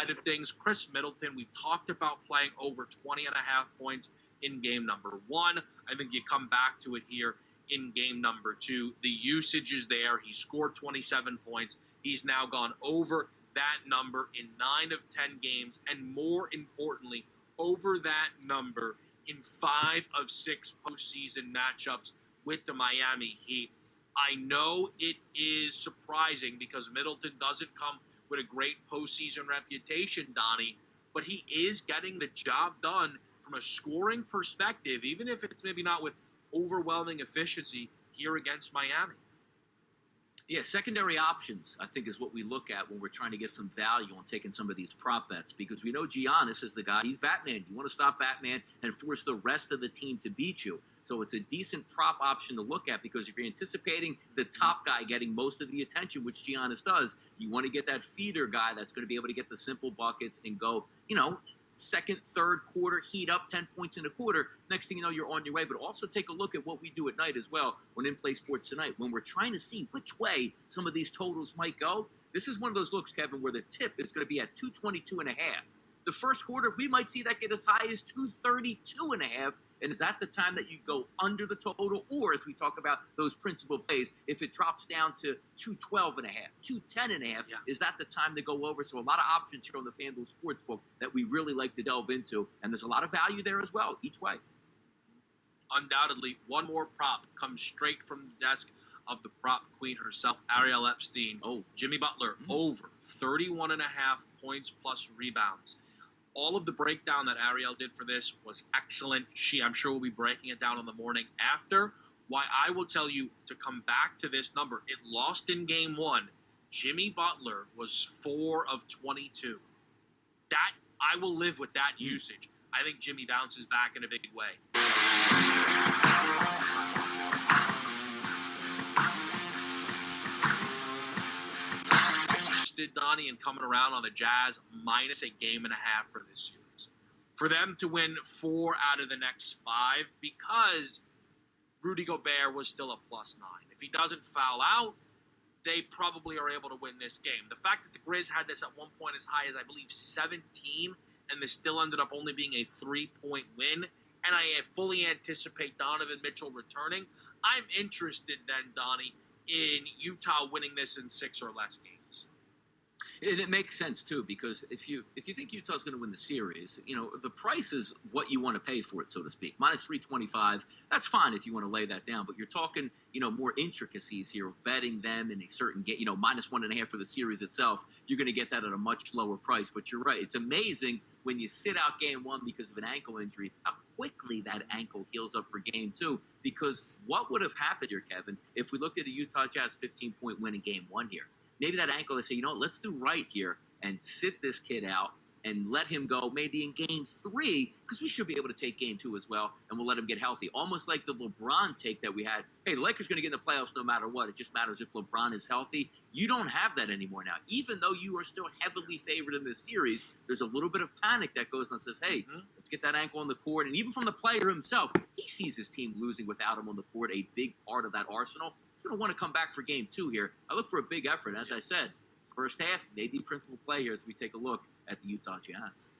side of things, Chris Middleton, we've talked about playing over 20.5 points in game number 1. I think you come back to it here in game number 2. The usage is there. He scored 27 points. He's now gone over that number in 9 of 10 games, and more importantly, over that number in 5 of 6 postseason matchups with the Miami Heat. I know it is surprising because Middleton doesn't come with a great postseason reputation, Donnie, but he is getting the job done from a scoring perspective, even if it's maybe not with overwhelming efficiency here against Miami. Yeah, secondary options, I think, is what we look at when we're trying to get some value on taking some of these prop bets, because we know Giannis is the guy. He's Batman. You want to stop Batman and force the rest of the team to beat you. So it's a decent prop option to look at, because if you're anticipating the top guy getting most of the attention, which Giannis does, you want to get that feeder guy that's going to be able to get the simple buckets and go, second, third quarter, heat up 10 points in a quarter. Next thing you know, you're on your way. But also take a look at what we do at night as well on In-Play Sports Tonight. When we're trying to see which way some of these totals might go, this is one of those looks, Kevin, where the tip is going to be at 222.5. The first quarter, we might see that get as high as 232.5. And is that the time that you go under the total? Or, as we talk about those principal plays, if it drops down to 212.5, 210.5, is that the time to go over? So a lot of options here on the FanDuel Sportsbook that we really like to delve into. And there's a lot of value there as well, each way. Undoubtedly, one more prop comes straight from the desk of the prop queen herself, Ariel Epstein. Jimmy Butler, over 31.5 points plus rebounds. All of the breakdown that Ariel did for this was excellent. I'm sure, will be breaking it down on the morning after. Why I will tell you to come back to this number. It lost in game 1. Jimmy Butler was 4 of 22. That, I will live with that usage. I think Jimmy bounces back in a big way. Donnie, and coming around on the Jazz minus a game and a half for this series. For them to win 4 out of the next 5, because Rudy Gobert was still a +9. If he doesn't foul out, they probably are able to win this game. The fact that the Grizz had this at one point as high as, I believe, 17, and this still ended up only being a 3-point win, and I fully anticipate Donovan Mitchell returning, I'm interested then, Donnie, in Utah winning this in 6 or less games. And it makes sense, too, because if you think Utah's going to win the series, the price is what you want to pay for it, so to speak. Minus 325, that's fine if you want to lay that down. But you're talking, more intricacies here of betting them in a certain game, minus 1.5 for the series itself. You're going to get that at a much lower price. But you're right. It's amazing when you sit out game 1 because of an ankle injury, how quickly that ankle heals up for game 2. Because what would have happened here, Kevin, if we looked at a Utah Jazz 15-point win in game 1 here? Maybe that ankle, they say, let's do right here and sit this kid out and let him go maybe in game 3, because we should be able to take game 2 as well, and we'll let him get healthy. Almost like the LeBron take that we had. Hey, the Lakers are going to get in the playoffs no matter what. It just matters if LeBron is healthy. You don't have that anymore now. Even though you are still heavily favored in this series, there's a little bit of panic that goes and says, hey, let's get that ankle on the court. And even from the player himself, he sees his team losing without him on the court, a big part of that arsenal. He's going to want to come back for game 2 here. I look for a big effort. As I said, first half, maybe principal play here as we take a look at the Utah Jazz.